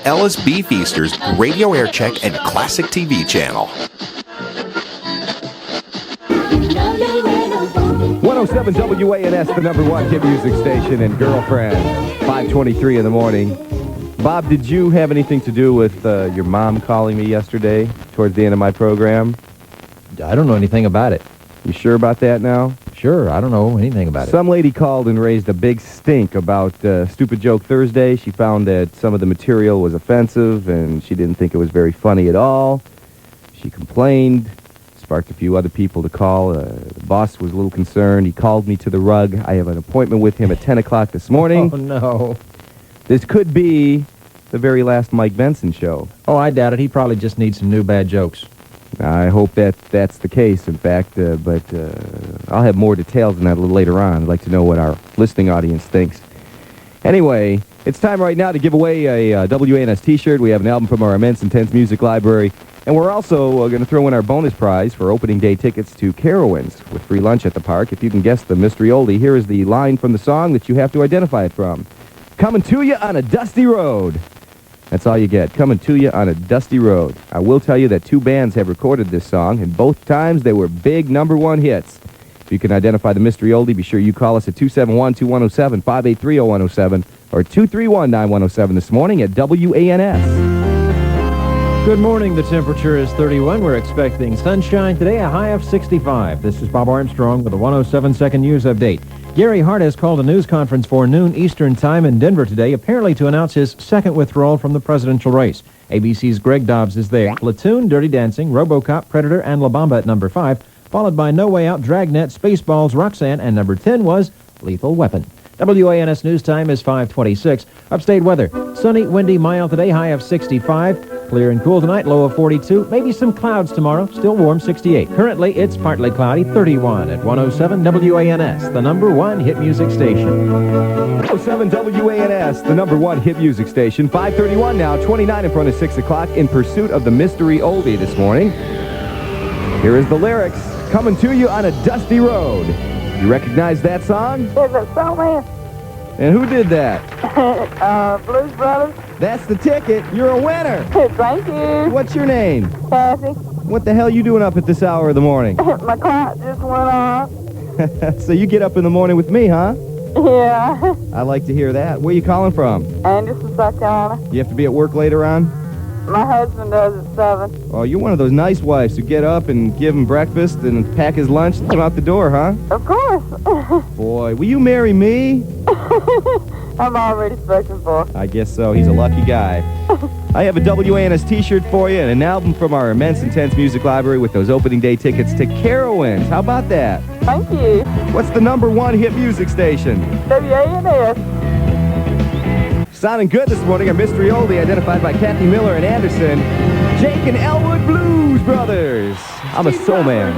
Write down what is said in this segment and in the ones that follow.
Ellis B. Feaster's Radio Aircheck and Classic TV channel. 107 WANS, the number one hit music station, and Girlfriend, 5:23 in the morning. Bob, did you have anything to do with your mom calling me yesterday towards the end of my program? I don't know anything about it. You sure about that now? Sure, I don't know anything about it. Some lady called and raised a big stink about Stupid Joke Thursday. She found that some of the material was offensive, and she didn't think it was very funny at all. She complained, sparked a few other people to call. The boss was a little concerned. He called me to the rug. I have an appointment with him at 10 o'clock this morning. Oh, no. This could be the very last Mike Benson show. Oh, I doubt it. He probably just needs some new bad jokes. I hope that's the case, in fact, but I'll have more details on that a little later on. I'd like to know what our listening audience thinks. Anyway, it's time right now to give away a WANS t-shirt. We have an album from our immense, intense music library, and we're also going to throw in our bonus prize for opening day tickets to Carowinds with free lunch at the park. If you can guess the mystery oldie, here is the line from the song that you have to identify it from. Coming to you on a dusty road. That's all you get. Coming to you on a dusty road. I will tell you that two bands have recorded this song, and both times they were big #1 hits. If you can identify the mystery oldie, be sure you call us at 271-2107, 583-0107, or 231-9107 this morning at WANS. Good morning. The temperature is 31. We're expecting sunshine today, a high of 65. This is Bob Armstrong with a 107-second news update. Gary Hart has called a news conference for noon Eastern Time in Denver today, apparently to announce his second withdrawal from the presidential race. ABC's Greg Dobbs is there. Platoon, Dirty Dancing, RoboCop, Predator, and La Bamba at number 5, followed by No Way Out, Dragnet, Spaceballs, Roxanne, and number 10 was Lethal Weapon. WANS news time is 5:26. Upstate weather. Sunny, windy, mild today, high of 65. Clear and cool tonight, low of 42. Maybe some clouds tomorrow, still warm, 68. Currently, it's partly cloudy, 31 at 107 WANS, the number one hit music station. 107 WANS, the number one hit music station. 5:31 now, 29 in front of 6 o'clock, in pursuit of the mystery oldie this morning. Here is the lyrics, coming to you on a dusty road. You recognize that song? Is it Snowman? And who did that? Blues Brothers. That's the ticket. You're a winner. Thank you. What's your name? Kathy. What the hell you doing up at this hour of the morning? My clock just went off. So you get up in the morning with me, huh? Yeah. I like to hear that. Where you calling from? Anderson, South Carolina. You have to be at work later on? My husband does at 7. Oh, you're one of those nice wives who get up and give him breakfast and pack his lunch and come out the door, huh? Of course. Boy, will you marry me? I'm already spoken for. I guess so. He's a lucky guy. I have a WANS t-shirt for you and an album from our immense, intense music library with those opening day tickets to Carowinds. How about that? Thank you. What's the number one hit music station? WANS. Sounding good this morning, a mystery oldie identified by Kathy Miller and Anderson. Jake and Elwood Blues Brothers. I'm a soul man.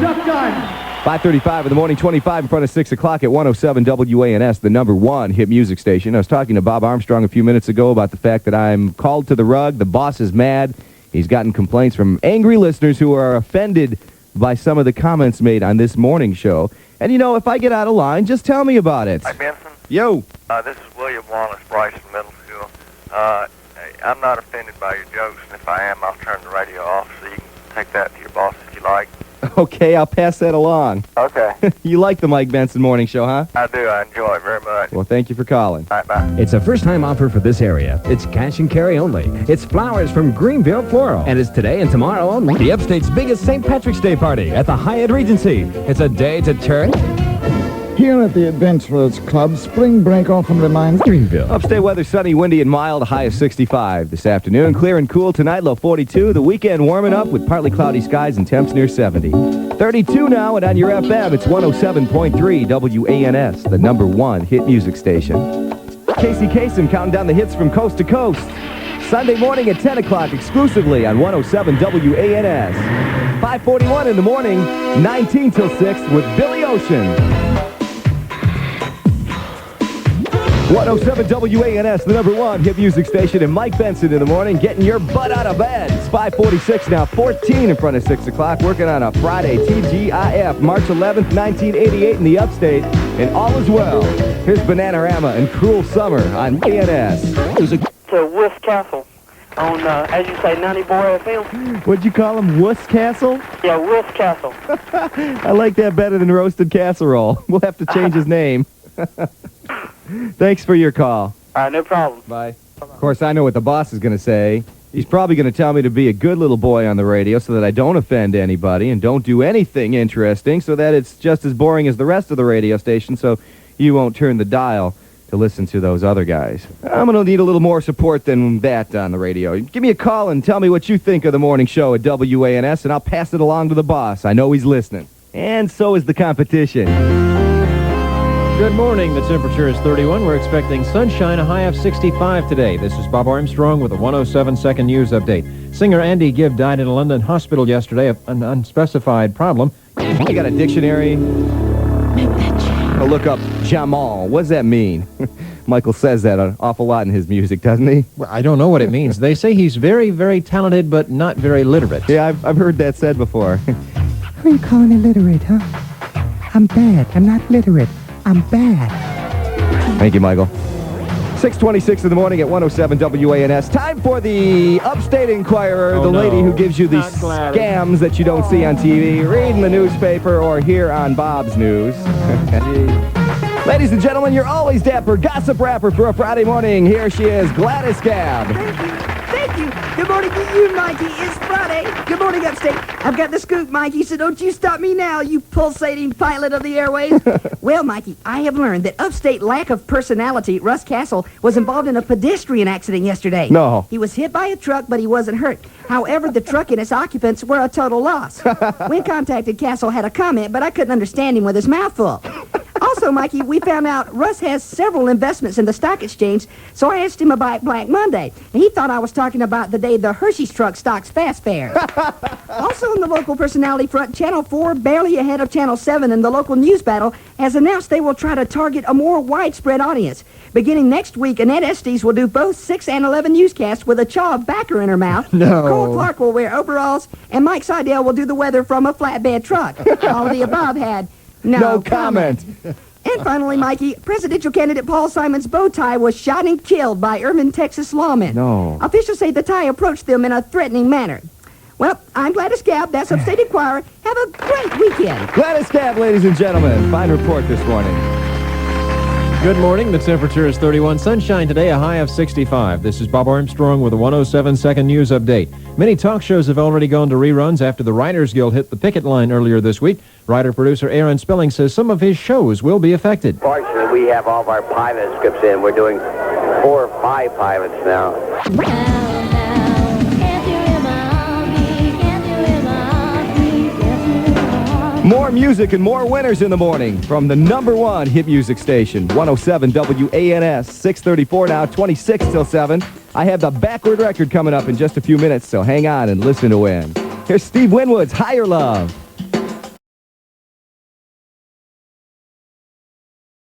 5:35 in the morning, 25 in front of 6 o'clock at 107 WANS, the number one hit music station. I was talking to Bob Armstrong a few minutes ago about the fact that I'm called to the rug. The boss is mad. He's gotten complaints from angry listeners who are offended by some of the comments made on this morning show. And, you know, if I get out of line, just tell me about it. Mike Benson? Yo. This is William Wallace, Bryson Middle School. I'm not offended by your jokes, and if I am, I'll turn the radio off so you can take that to your boss if you like. Okay, I'll pass that along. Okay. You like the Mike Benson morning show, huh? I do. I enjoy it very much. Well, thank you for calling. All right, bye. It's a first-time offer for this area. It's cash and carry only. It's flowers from Greenville Floral. And it's today and tomorrow only. The Upstate's biggest St. Patrick's Day party at the Hyatt Regency. It's a day to turn. Here at the Adventurers Club, spring break often reminds Greenville. Upstate weather, sunny, windy, and mild, high of 65 this afternoon. Clear and cool tonight, low 42. The weekend warming up with partly cloudy skies and temps near 70. 32 now, and on your FM, it's 107.3 WANS, the number one hit music station. Casey Kasem counting down the hits from coast to coast. Sunday morning at 10 o'clock exclusively on 107 WANS. 5:41 in the morning, 19 till 6 with Billy Ocean. 107 WANS, the number one hit music station, and Mike Benson in the morning, getting your butt out of bed. It's 5:46 now, 14 in front of 6 o'clock, working on a Friday, TGIF, March 11th, 1988 in the Upstate, and all is well. Here's Bananarama and Cruel Summer on ANS. to Wuss Castle on, as you say, 94 FM. What'd you call him, Wuss Castle? Yeah, Wuss Castle. I like that better than roasted casserole. We'll have to change his name. Thanks for your call. All right, no problem. Bye. Of course, I know what the boss is going to say. He's probably going to tell me to be a good little boy on the radio so that I don't offend anybody and don't do anything interesting so that it's just as boring as the rest of the radio station so you won't turn the dial to listen to those other guys. I'm going to need a little more support than that on the radio. Give me a call and tell me what you think of the morning show at WANS, and I'll pass it along to the boss. I know he's listening. And so is the competition. Good morning. The temperature is 31. We're expecting sunshine, a high of 65 today. This is Bob Armstrong with a 107-second news update. Singer Andy Gibb died in a London hospital yesterday of an unspecified problem. You got a dictionary? I'll look up Jamal. What does that mean? Michael says that an awful lot in his music, doesn't he? Well, I don't know what it means. They say he's very, very talented, but not very literate. Yeah, I've heard that said before. Who are you calling illiterate, huh? I'm bad. I'm not literate. I'm bad. Thank you, Michael. 6:26 in the morning at 107 WANS. Time for the Upstate Inquirer, the lady who gives you these scams that you don't see on TV, read in the newspaper, or hear on Bob's News. Ladies and gentlemen, you're always dapper gossip rapper for a Friday morning. Here she is, Gladys Gabb. Thank you. Good morning to you, Mikey. It's Friday. Good morning, Upstate. I've got the scoop, Mikey, so don't you stop me now, you pulsating pilot of the airways. Well, Mikey, I have learned that Upstate lack of personality, Russ Castle, was involved in a pedestrian accident yesterday. No. He was hit by a truck, but he wasn't hurt. However, the truck and its occupants were a total loss. When contacted, Castle had a comment, but I couldn't understand him with his mouth full. Also, Mikey, we found out Russ has several investments in the stock exchange, so I asked him about Black Monday, and he thought I was talking about the day the Hershey's truck stocks fast fares. Also, on the local personality front, Channel 4, barely ahead of Channel 7 in the local news battle, has announced they will try to target a more widespread audience. Beginning next week, Annette Estes will do both 6 and 11 newscasts with a chaw of backer in her mouth. No. Cole Clark will wear overalls, and Mike Seidel will do the weather from a flatbed truck. All of the above had no comment. And finally, Mikey, presidential candidate Paul Simon's bow tie was shot and killed by Irving, Texas lawmen. No. Officials say the tie approached them in a threatening manner. Well, I'm Gladys Gabb. That's Upstate Inquirer. Have a great weekend. Gladys Gabb, ladies and gentlemen. Fine report this morning. Good morning. The temperature is 31. Sunshine today, a high of 65. This is Bob Armstrong with a 107-second news update. Many talk shows have already gone to reruns after the Writers Guild hit the picket line earlier this week. Writer-producer Aaron Spelling says some of his shows will be affected. Fortunately, we have all of our pilot scripts in. We're doing 4 or 5 pilots now. More music and more winners in the morning from the #1 hit music station, 107 WANS, 6:34 now, 26 till 7. I have the backward record coming up in just a few minutes, so hang on and listen to win. Here's Steve Winwood's Higher Love.